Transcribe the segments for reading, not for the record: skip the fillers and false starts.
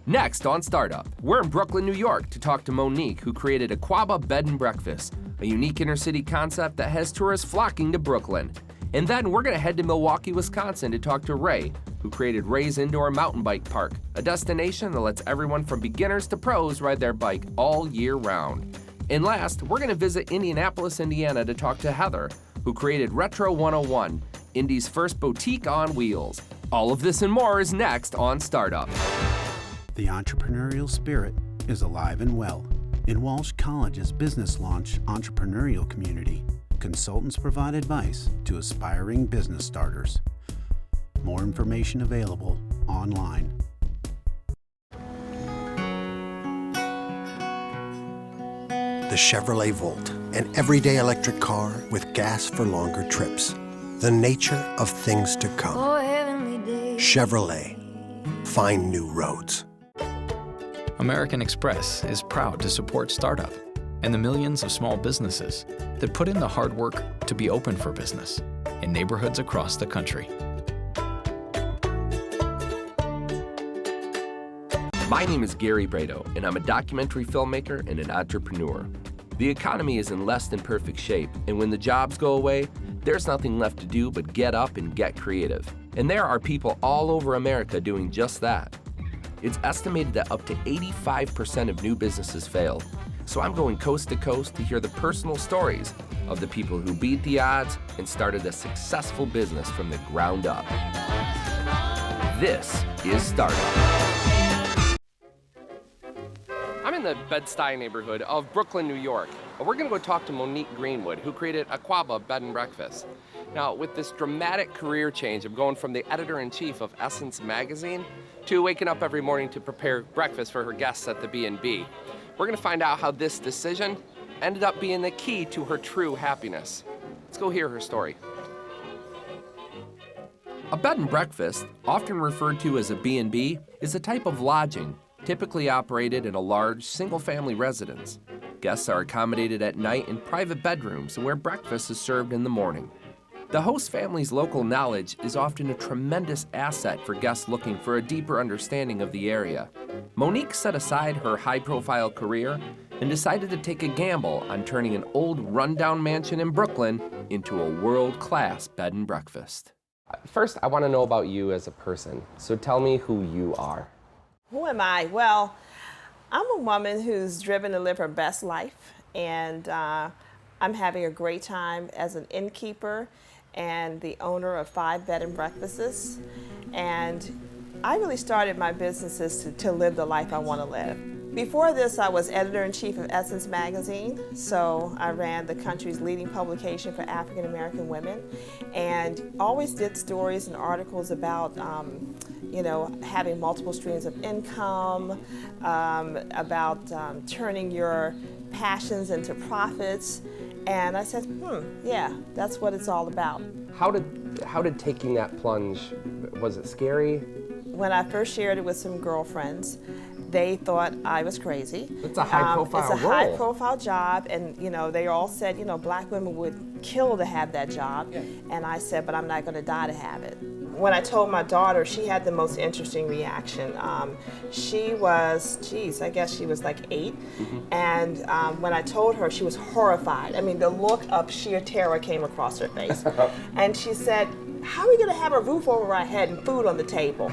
Next on Startup, we're in Brooklyn, New York to talk to Monique, who created Aquaba B&B, a unique inner-city concept that has tourists flocking to Brooklyn. And then we're gonna head to Milwaukee, Wisconsin to talk to Ray, who created Ray's Indoor Mountain Bike Park, a destination that lets everyone from beginners to pros ride their bike all year round. And last, we're gonna visit Indianapolis, Indiana to talk to Heather, who created Retro 101, Indy's first boutique on wheels. All of this and more is next on Startup. The entrepreneurial spirit is alive and well. In Walsh College's business launch entrepreneurial community, consultants provide advice to aspiring business starters. More information available online. The Chevrolet Volt, an everyday electric car with gas for longer trips. The nature of things to come. Chevrolet, find new roads. American Express is proud to support Startup and the millions of small businesses that put in the hard work to be open for business in neighborhoods across the country. My name is Gary Brado, and I'm a documentary filmmaker and an entrepreneur. The economy is in less than perfect shape, and when the jobs go away, there's nothing left to do but get up and get creative. And there are people all over America doing just that. It's estimated that up to 85% of new businesses fail. So I'm going coast to coast to hear the personal stories of the people who beat the odds and started a successful business from the ground up. This is Startup. I'm in the Bed-Stuy neighborhood of Brooklyn, New York. We're gonna go talk to Monique Greenwood, who created Aquaba B&B. Now, with this dramatic career change of going from the editor-in-chief of Essence magazine to waking up every morning to prepare breakfast for her guests at the B&B, we're gonna find out how this decision ended up being the key to her true happiness. Let's go hear her story. A bed and breakfast, often referred to as a B&B, is a type of lodging typically operated in a large single-family residence. Guests are accommodated at night in private bedrooms and where breakfast is served in the morning. The host family's local knowledge is often a tremendous asset for guests looking for a deeper understanding of the area. Monique set aside her high-profile career and decided to take a gamble on turning an old rundown mansion in Brooklyn into a world-class bed and breakfast. First, I want to know about you as a person. So tell me who you are. Who am I? Well, I'm a woman who's driven to live her best life, and I'm having a great time as an innkeeper and the owner of 5 bed and breakfasts. And I really started my businesses to live the life I want to live. Before this, I was editor-in-chief of Essence magazine, so I ran the country's leading publication for African American women, and always did stories and articles about having multiple streams of income, about turning your passions into profits. And I said, yeah, that's what it's all about. How did taking that plunge, was it scary? When I first shared it with some girlfriends, they thought I was crazy. It's a high-profile role. It's a high-profile job, and they all said, black women would kill to have that job. Yeah. And I said, but I'm not going to die to have it. When I told my daughter, she had the most interesting reaction. She was, I guess she was like 8. Mm-hmm. And when I told her, she was horrified. I mean, the look of sheer terror came across her face. And she said, how are we going to have a roof over our head and food on the table?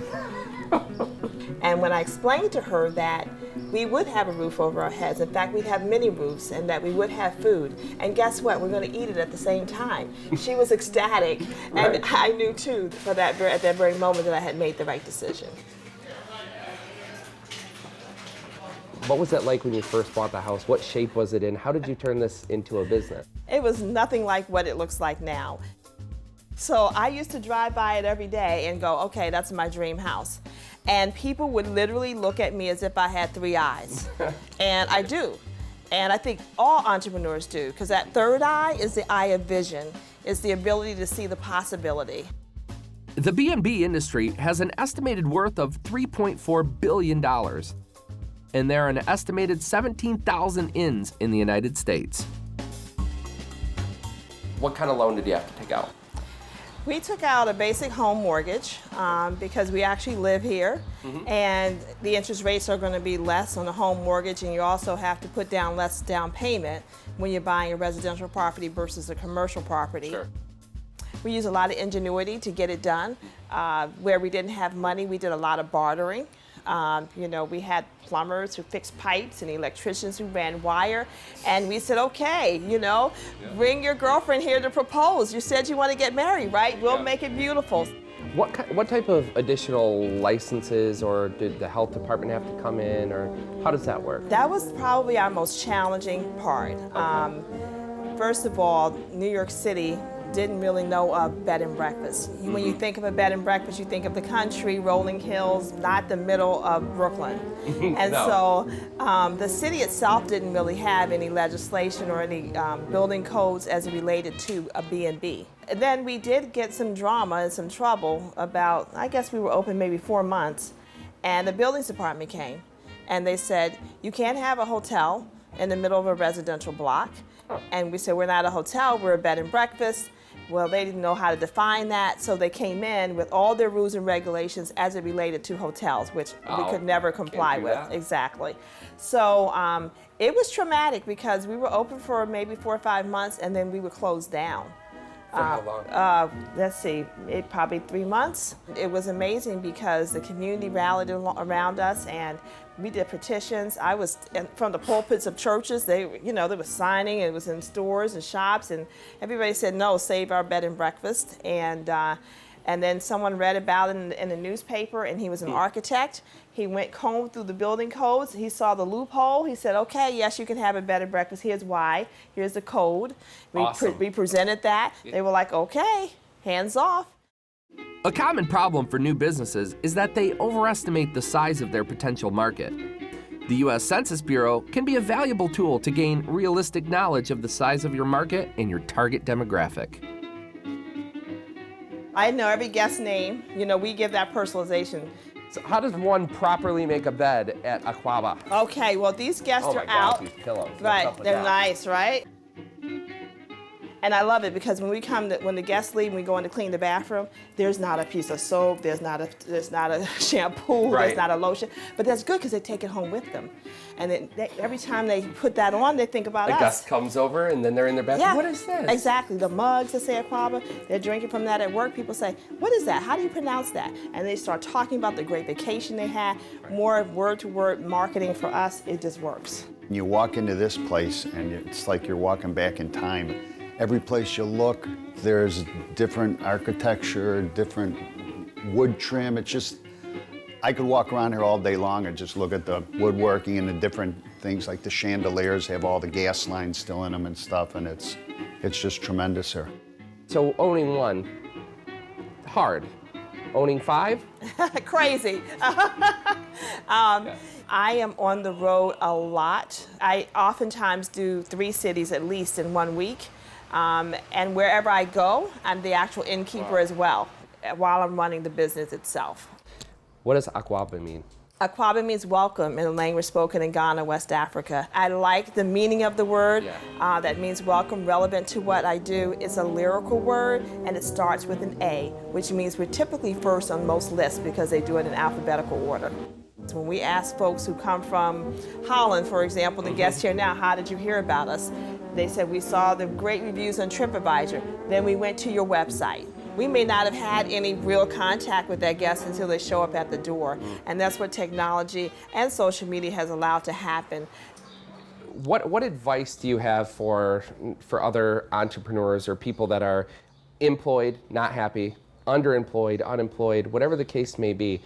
And when I explained to her that we would have a roof over our heads, in fact, we'd have many roofs, and that we would have food, and guess what? We're going to eat it at the same time. She was ecstatic, and I knew too, at that very moment, that I had made the right decision. What was it like when you first bought the house? What shape was it in? How did you turn this into a business? It was nothing like what it looks like now. So I used to drive by it every day and go, okay, that's my dream house. And people would literally look at me as if I had 3 eyes. And I do. And I think all entrepreneurs do, because that third eye is the eye of vision. It's the ability to see the possibility. The B&B industry has an estimated worth of $3.4 billion. And there are an estimated 17,000 inns in the United States. What kind of loan did you have to take out? We took out a basic home mortgage because we actually live here, and the interest rates are going to be less on a home mortgage, and you also have to put down less down payment when you're buying a residential property versus a commercial property. Sure. We use a lot of ingenuity to get it done. Where we didn't have money, we did a lot of bartering. You know, we had plumbers who fixed pipes and electricians who ran wire, and we said, okay, you know, bring your girlfriend here to propose. You said you want to get married, right? We'll make it beautiful. What type of additional licenses, or did the health department have to come in, or how does that work? That was probably our most challenging part. First of all, New York City didn't really know of bed and breakfast. When you think of a bed and breakfast, you think of the country, rolling hills, not the middle of Brooklyn. And so the city itself didn't really have any legislation or any building codes as it related to a B&B. And then we did get some drama and some trouble about, I guess we were open maybe 4 months, and the buildings department came and they said, you can't have a hotel in the middle of a residential block. And we said, we're not a hotel, we're a bed and breakfast. Well, they didn't know how to define that, so they came in with all their rules and regulations as it related to hotels, which we could never comply with. Exactly. So it was traumatic because we were open for maybe 4 or 5 months, and then we were closed down. For how long? Let's see, probably 3 months. It was amazing because the community rallied around us, and we did petitions. I was from the pulpits of churches. They were signing. It was in stores and shops, and everybody said, no, save our bed and breakfast. And then someone read about it in the newspaper, and he was an architect. He went combed through the building codes. He saw the loophole. He said, okay, yes, you can have a bed and breakfast. Here's why. Here's the code. We presented that. They were like, okay, hands off. A common problem for new businesses is that they overestimate the size of their potential market. The U.S. Census Bureau can be a valuable tool to gain realistic knowledge of the size of your market and your target demographic. I know every guest's name. We give that personalization. So how does one properly make a bed at Aquaba? Okay, well, these guests are out. These pillows. Right, they're nice, right? And I love it because when when the guests leave and we go in to clean the bathroom, there's not a piece of soap, there's not a shampoo, there's not a lotion. But that's good because they take it home with them. And then every time they put that on, they think about us. The guest comes over and then they're in their bathroom. Yeah, what is this? Exactly. The mugs that say Aquaba, they're drinking from that at work. People say, what is that? How do you pronounce that? And they start talking about the great vacation they had. More word-to-word marketing for us, it just works. You walk into this place and it's like you're walking back in time. Every place you look, there's different architecture, different wood trim. It's just, I could walk around here all day long and just look at the woodworking and the different things, like the chandeliers have all the gas lines still in them and stuff, and it's just tremendous here. So owning one, hard. Owning 5? Crazy. I am on the road a lot. I oftentimes do 3 cities at least in 1 week. And wherever I go, I'm the actual innkeeper as well, while I'm running the business itself. What does Aquaba mean? Aquaba means welcome in a language spoken in Ghana, West Africa. I like the meaning of the word. That means welcome, relevant to what I do. It's a lyrical word, and it starts with an A, which means we're typically first on most lists because they do it in alphabetical order. So when we ask folks who come from Holland, for example, the guests here now, how did you hear about us? They said, we saw the great reviews on TripAdvisor. Then we went to your website. We may not have had any real contact with that guest until they show up at the door. And that's what technology and social media has allowed to happen. What advice do you have for other entrepreneurs or people that are employed, not happy, underemployed, unemployed, whatever the case may be?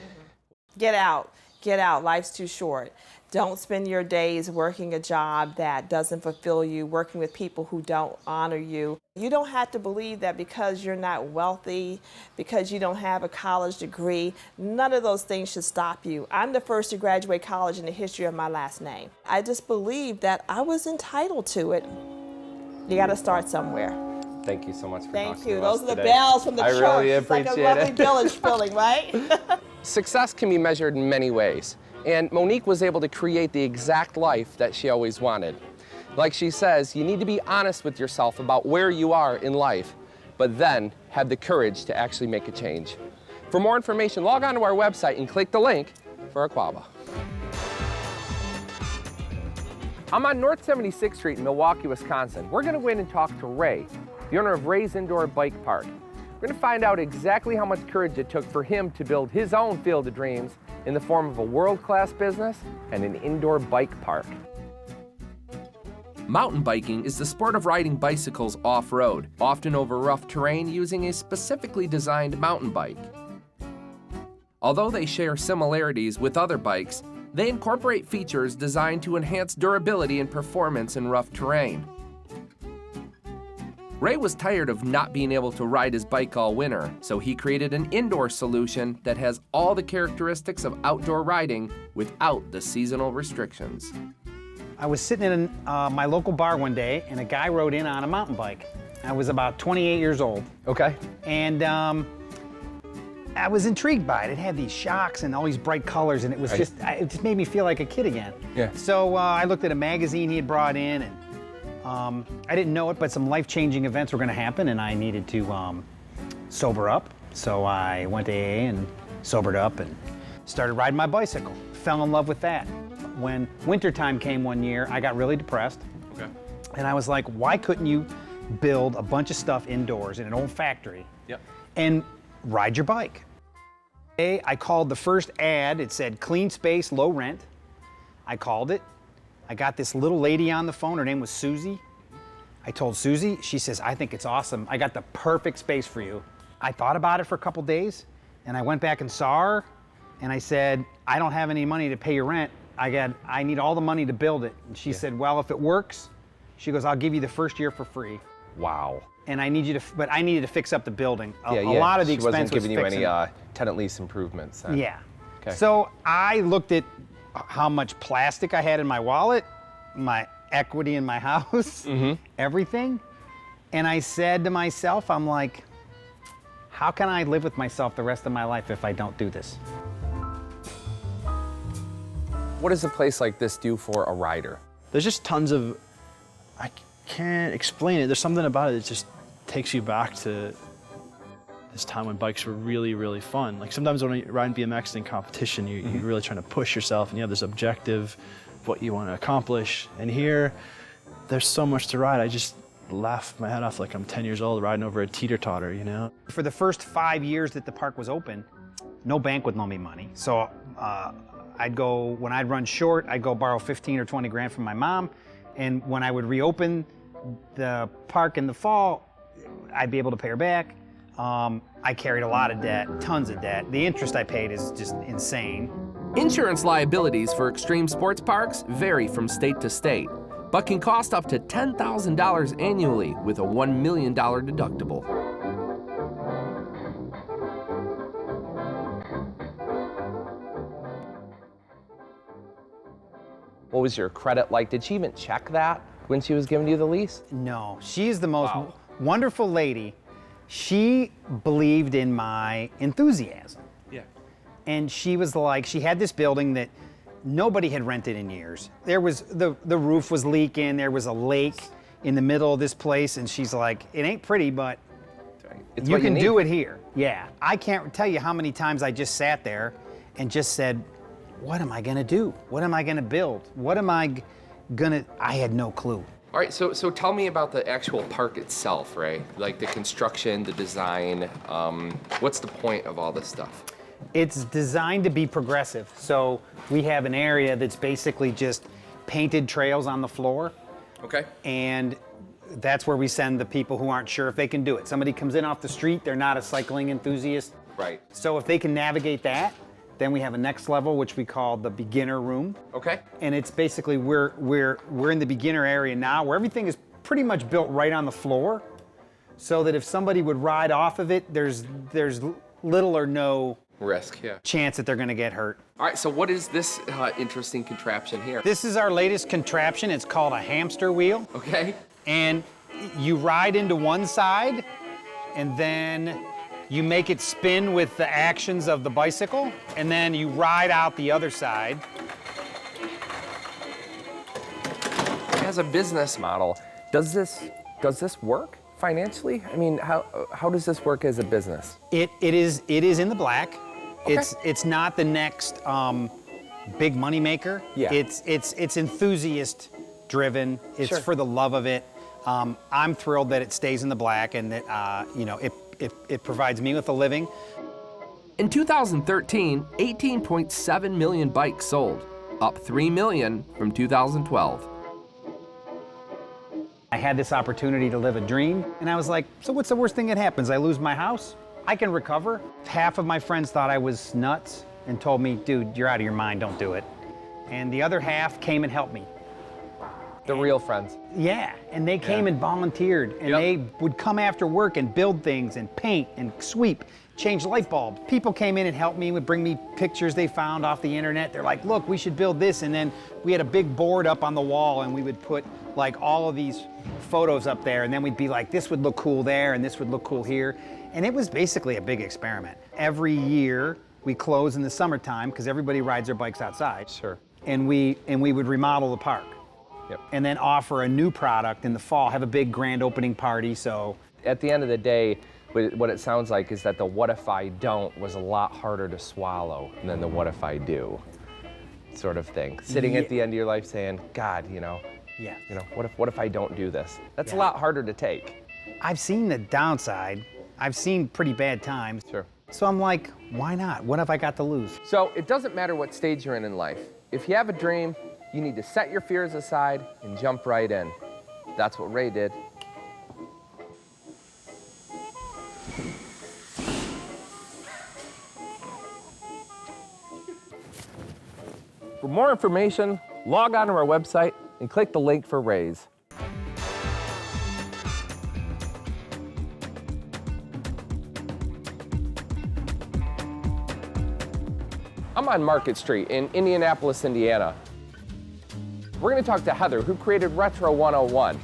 Get out. Get out. Life's too short. Don't spend your days working a job that doesn't fulfill you, working with people who don't honor you. You don't have to believe that because you're not wealthy, because you don't have a college degree, none of those things should stop you. I'm the first to graduate college in the history of my last name. I just believed that I was entitled to it. You got to start somewhere. Thank you so much for talking to us Thank you. Those are the today. bells from the church. I really appreciate it's like a lovely village feeling, right? Success can be measured in many ways, and Monique was able to create the exact life that she always wanted. Like she says, you need to be honest with yourself about where you are in life. but then had the courage to actually make a change. For more information, log on to our website and click the link for Aquaba. I'm on North 76th Street in Milwaukee, Wisconsin. We're gonna go in and talk to Ray, the owner of Ray's Indoor Bike Park. We're gonna find out exactly how much courage it took for him to build his own field of dreams in the form of a world-class business and an indoor bike park. Mountain biking is the sport of riding bicycles off-road, often over rough terrain using a specifically designed mountain bike. Although they share similarities with other bikes, they incorporate features designed to enhance durability and performance in rough terrain. Ray was tired of not being able to ride his bike all winter, so he created an indoor solution that has all the characteristics of outdoor riding without the seasonal restrictions. I was sitting in my local bar one day, and a guy rode in on a mountain bike. I was about 28 years old. Okay. And I was intrigued by it. It had these shocks and all these bright colors, and it was it just made me feel like a kid again. Yeah. So I looked at a magazine he had brought in, and I didn't know it, but some life-changing events were going to happen, and I needed to sober up. So I went to AA and sobered up and started riding my bicycle. Fell in love with that. When wintertime came one year, I got really depressed. Okay. And I was like, why couldn't you build a bunch of stuff indoors in an old factory and ride your bike? I called the first ad. It said clean space, low rent. I called it. I got this little lady on the phone. Her name was Susie. I told Susie. She says, I think it's awesome. I got the perfect space for you. I thought about it for a couple days, and I went back and saw her, and I said, I don't have any money to pay your rent. I need all the money to build it. And she said, well, if it works, she goes, I'll give you the first year for free. Wow. And I needed to fix up the building. A lot of the expense wasn't giving was you any tenant lease improvements then. Yeah. Okay. So I looked at how much plastic I had in my wallet, my equity in my house, everything. And I said to myself, I'm like, how can I live with myself the rest of my life if I don't do this? What does a place like this do for a rider? There's just tons of, I can't explain it. There's something about it that just takes you back to this time when bikes were really, really fun. Like sometimes when you're riding BMX in competition, you're really trying to push yourself and you have this objective of what you want to accomplish. And here, there's so much to ride. I just laugh my head off like I'm 10 years old riding over a teeter-totter, you know? For the first 5 years that the park was open, no bank would loan me money. So when I'd run short, I'd go borrow 15 or 20 grand from my mom. And when I would reopen the park in the fall, I'd be able to pay her back. I carried a lot of debt, tons of debt. The interest I paid is just insane. Insurance liabilities for extreme sports parks vary from state to state, but can cost up to $10,000 annually with a $1 million deductible. What was your credit like? Did she even check that when she was giving you the lease? No, she's the most wonderful lady. She believed in my enthusiasm. Yeah. And she was like, she had this building that nobody had rented in years. There was, the roof was leaking, there was a lake in the middle of this place, and she's like, it ain't pretty, but you can do it here. Yeah. I can't tell you how many times I just sat there and just said, what am I gonna do? What am I gonna build? What am I gonna, I had no clue. All right, so tell me about the actual park itself, Ray. Like the construction, the design, what's the point of all this stuff? It's designed to be progressive. So we have an area that's basically just painted trails on the floor. Okay. And that's where we send the people who aren't sure if they can do it. Somebody comes in off the street, they're not a cycling enthusiast. Right. So if they can navigate that, then we have a next level, which we call the beginner room. Okay. And it's basically, we're in the beginner area now where everything is pretty much built right on the floor, so that if somebody would ride off of it, there's little or no risk, chance that they're gonna get hurt. All right, so what is this interesting contraption here? This is our latest contraption. It's called a hamster wheel. Okay. And you ride into one side, and then you make it spin with the actions of the bicycle, and then you ride out the other side. As a business model, does this work financially? I mean, how does this work as a business? It is in the black. Okay. It's not the next big money maker. Yeah. It's enthusiast driven. It's Sure. for the love of it. I'm thrilled that it stays in the black and that it provides me with a living. In 2013, 18.7 million bikes sold, up 3 million from 2012. I had this opportunity to live a dream, and I was like, so what's the worst thing that happens? I lose my house? I can recover. Half of my friends thought I was nuts and told me, dude, you're out of your mind, don't do it. And the other half came and helped me. The real friends. Yeah, and they came and volunteered, and they would come after work and build things and paint and sweep, change light bulbs. People came in and helped me, would bring me pictures they found off the internet. They're like, look, we should build this. And then we had a big board up on the wall, and we would put like all of these photos up there, and then we'd be like, this would look cool there, and this would look cool here. And it was basically a big experiment. Every year, we close in the summertime, because everybody rides their bikes outside. Sure. And we would remodel the park. Yep. And then offer a new product in the fall, have a big grand opening party, so. At the end of the day, what it sounds like is that the what if I don't was a lot harder to swallow than the what if I do sort of thing. Sitting at the end of your life saying, God, what if I don't do this? That's a lot harder to take. I've seen the downside. I've seen pretty bad times. Sure. So I'm like, why not? What have I got to lose? So it doesn't matter what stage you're in life. If you have a dream, you need to set your fears aside and jump right in. That's what Ray did. For more information, log on to our website and click the link for Ray's. I'm on Market Street in Indianapolis, Indiana. We're going to talk to Heather, who created Retro 101.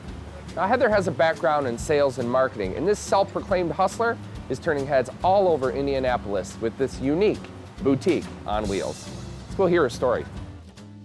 Now, Heather has a background in sales and marketing, and this self-proclaimed hustler is turning heads all over Indianapolis with this unique boutique on wheels. Let's go hear her story.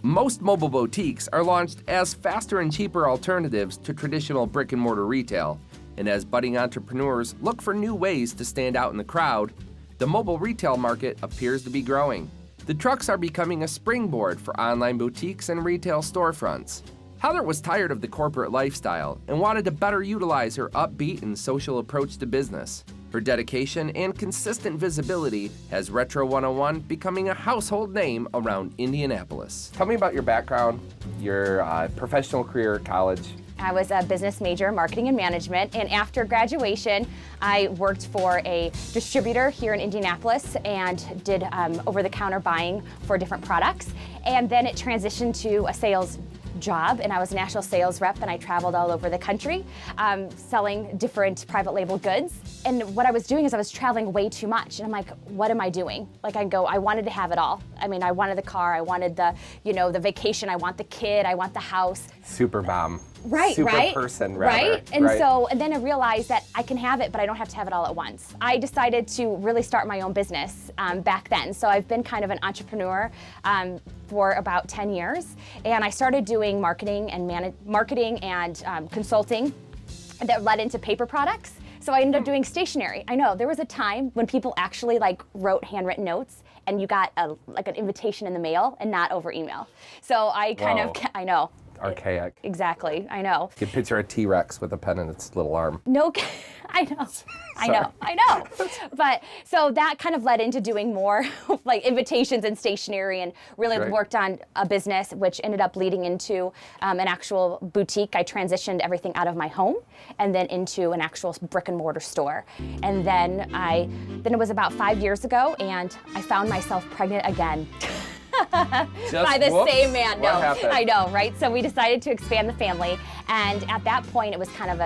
Most mobile boutiques are launched as faster and cheaper alternatives to traditional brick and mortar retail. And as budding entrepreneurs look for new ways to stand out in the crowd, the mobile retail market appears to be growing. The trucks are becoming a springboard for online boutiques and retail storefronts. Heather was tired of the corporate lifestyle and wanted to better utilize her upbeat and social approach to business. Her dedication and consistent visibility has Retro 101 becoming a household name around Indianapolis. Tell me about your background, your professional career at college. I was a business major in marketing and management, and after graduation, I worked for a distributor here in Indianapolis and did over-the-counter buying for different products. And then it transitioned to a sales job, and I was a national sales rep, and I traveled all over the country selling different private label goods. And what I was doing is I was traveling way too much, and I'm like, what am I doing? Like I wanted to have it all. I mean, I wanted the car, I wanted the vacation, I want the kid, I want the house. Super mom. Right, Super right? person, rather. Right? And then I realized that I can have it, but I don't have to have it all at once. I decided to really start my own business back then. So I've been kind of an entrepreneur for about 10 years. And I started doing marketing and consulting that led into paper products. So I ended up doing stationery. I know, there was a time when people actually wrote handwritten notes and you got an invitation in the mail and not over email. So I I know. Archaic. Exactly, I know. You can picture a T-Rex with a pen in its little arm. No, I know. But so that kind of led into doing more invitations and stationery, and really worked on a business, which ended up leading into an actual boutique. I transitioned everything out of my home and then into an actual brick and mortar store. And then it was about 5 years ago, and I found myself pregnant again. By the same man. No, I know, right? So we decided to expand the family, and at that point it was kind of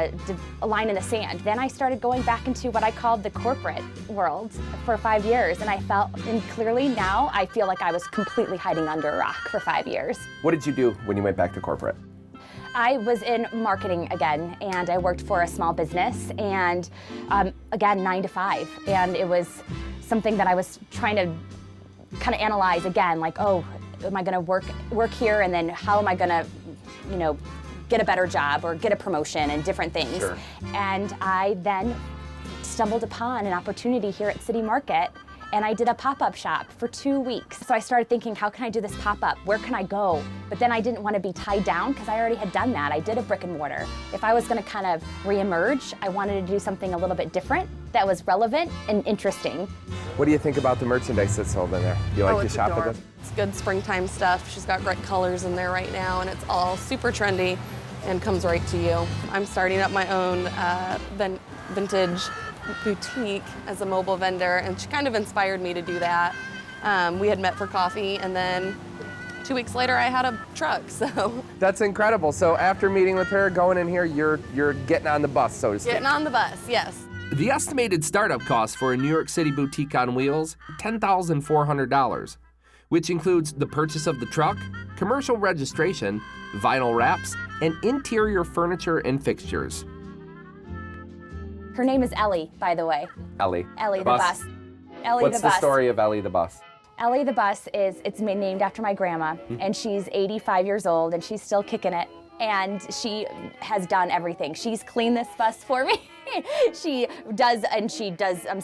a line in the sand. Then I started going back into what I called the corporate world for 5 years, and clearly now I feel like I was completely hiding under a rock for 5 years. What did you do when you went back to corporate? I was in marketing again, and I worked for a small business, and again, 9 to 5, and it was something that I was trying to kind of analyze again, am I going to work here, and then how am I going to, get a better job or get a promotion and different things. Sure. And I then stumbled upon an opportunity here at City Market, and I did a pop-up shop for 2 weeks. So I started thinking, how can I do this pop-up? Where can I go? But then I didn't want to be tied down because I already had done that. I did a brick and mortar. If I was going to kind of reemerge, I wanted to do something a little bit different that was relevant and interesting. What do you think about the merchandise that's sold in there? You like to it's shop at adorable. this? It's good springtime stuff. She's got great colors in there right now, and it's all super trendy and comes right to you. I'm starting up my own vintage boutique as a mobile vendor, and she kind of inspired me to do that. We had met for coffee, and then 2 weeks later I had a truck, so. That's incredible. So after meeting with her, going in here, you're getting on the bus, so to speak. Getting on the bus, yes. The estimated startup cost for a New York City boutique on wheels, $10,400, which includes the purchase of the truck, commercial registration, vinyl wraps, and interior furniture and fixtures. Her name is Ellie, by the way. Ellie. Ellie the bus. Ellie What's the bus. the story of Ellie the bus? Ellie the bus it's named after my grandma, and she's 85 years old, and she's still kicking it. And she has done everything. She's cleaned this bus for me. she does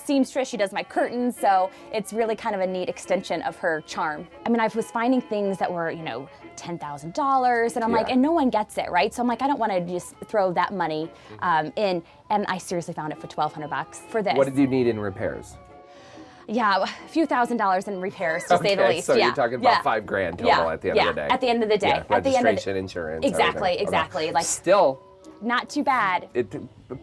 seamstress, she does my curtains, so it's really kind of a neat extension of her charm. I mean, I was finding things that were, $10,000, and I'm like, and no one gets it, right? So I'm like, I don't want to just throw that money in, and I seriously found it for $1,200 for this. What did you need in repairs? Yeah, a few $1,000s in repairs, to say the least. So you're talking about $5,000 total at the end of the day. At the end of the day. Yeah, at the end registration, of the, insurance. Exactly, everything. exactly. Okay. Like Still, not too bad. it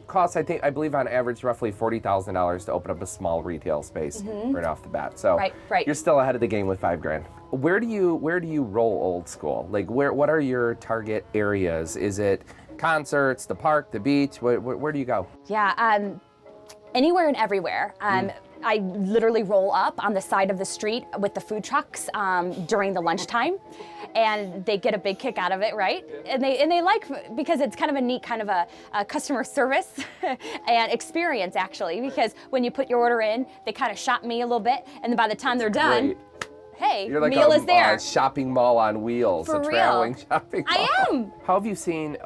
costs, I believe on average, roughly $40,000 to open up a small retail space right off the bat. So Right. you're still ahead of the game with $5,000. Where do you roll old school? Like what are your target areas? Is it concerts, the park, the beach? Where do you go? Yeah, anywhere and everywhere. I literally roll up on the side of the street with the food trucks during the lunchtime, and they get a big kick out of it, right? And they like, because it's kind of a neat kind of a customer service and experience, actually, because when you put your order in, they kind of shop me a little bit, and then by the time they're done, Great. Hey, You're like meal is there. A shopping mall on wheels, For a real. traveling shopping mall. I am. How have you seen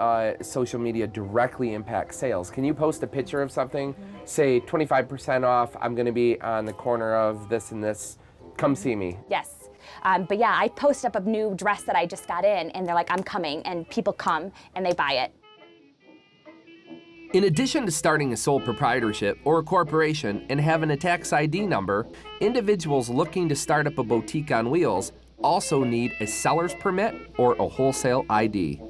social media directly impact sales? Can you post a picture of something, say 25% off, I'm gonna be on the corner of this and this, come see me? Yes. But yeah, I post up a new dress that I just got in, and they're like, I'm coming, and people come and they buy it. In addition to starting a sole proprietorship or a corporation and having a tax ID number, individuals looking to start up a boutique on wheels also need a seller's permit or a wholesale ID.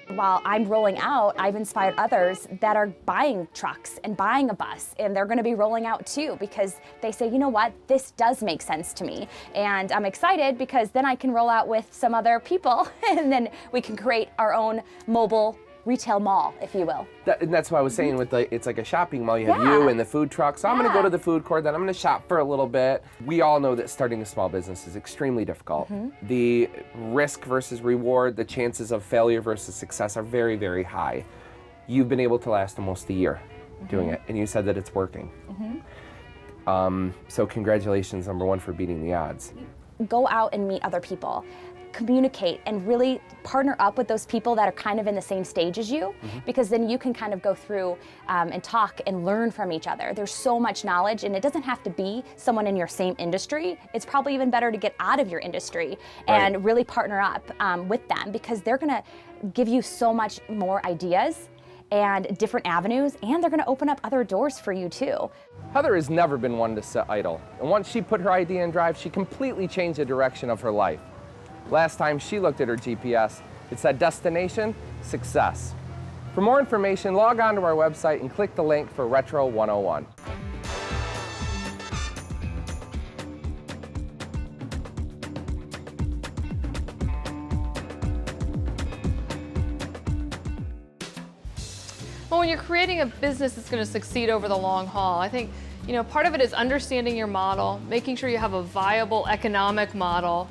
While I'm rolling out, I've inspired others that are buying trucks and buying a bus, and they're gonna be rolling out too, because they say, you know what, this does make sense to me. And I'm excited because then I can roll out with some other people, and then we can create our own mobile retail mall, if you will. And that's what I was saying with it's like a shopping mall. You have you and the food truck. So I'm gonna go to the food court, then I'm gonna shop for a little bit. We all know that starting a small business is extremely difficult. The risk versus reward, the chances of failure versus success are very, very high. You've been able to last almost a year doing it, and you said that it's working. So congratulations, number one, for beating the odds. Go out and meet other people. Communicate and really partner up with those people that are kind of in the same stage as you, because then you can kind of go through and talk and learn from each other. There's so much knowledge, and it doesn't have to be someone in your same industry. It's probably even better to get out of your industry and really partner up with them, because they're gonna give you so much more ideas and different avenues, and they're gonna open up other doors for you too. Heather has never been one to sit idle. And once she put her idea in drive, she completely changed the direction of her life. Last time she looked at her GPS, it said destination, success. For more information, log on to our website and click the link for Retro 101. Well, when you're creating a business that's going to succeed over the long haul, I think, part of it is understanding your model, making sure you have a viable economic model,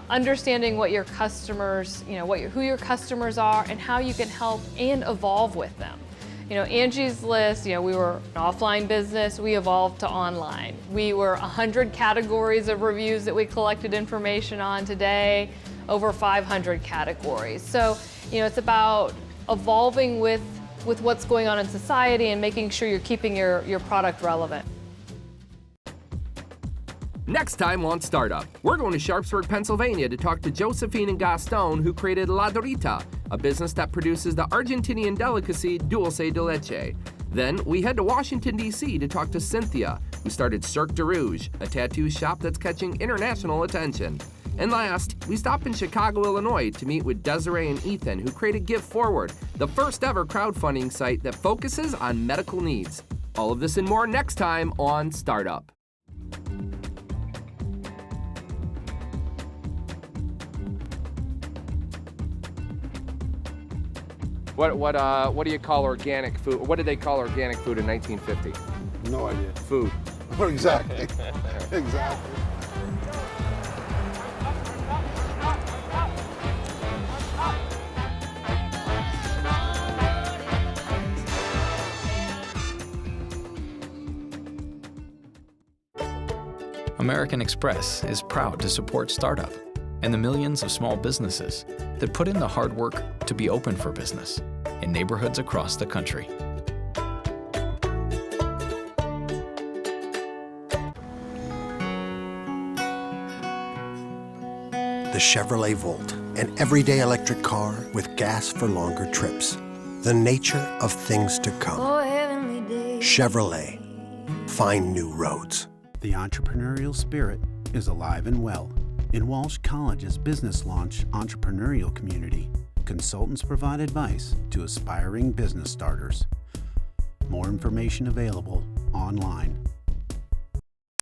understanding what your customers, who your customers are and how you can help and evolve with them. Angie's List, we were an offline business, we evolved to online. We were 100 categories of reviews that we collected information on today, over 500 categories. So, it's about evolving with what's going on in society and making sure you're keeping your product relevant. Next time on Startup, we're going to Sharpsburg, Pennsylvania to talk to Josephine and Gaston, who created La Dorita, a business that produces the Argentinian delicacy dulce de leche. Then we head to Washington, D.C. to talk to Cynthia, who started Cirque de Rouge, a tattoo shop that's catching international attention. And last, we stop in Chicago, Illinois to meet with Desiree and Ethan, who created Give Forward, the first ever crowdfunding site that focuses on medical needs. All of this and more next time on Startup. What do you call organic food? What did they call organic food in 1950? No idea. Food. Exactly. Exactly. American Express is proud to support Startup and the millions of small businesses that put in the hard work to be open for business in neighborhoods across the country. The Chevrolet Volt, an everyday electric car with gas for longer trips. The nature of things to come. Chevrolet, find new roads. The entrepreneurial spirit is alive and well. In Walsh College's business launch entrepreneurial community, consultants provide advice to aspiring business starters. More information available online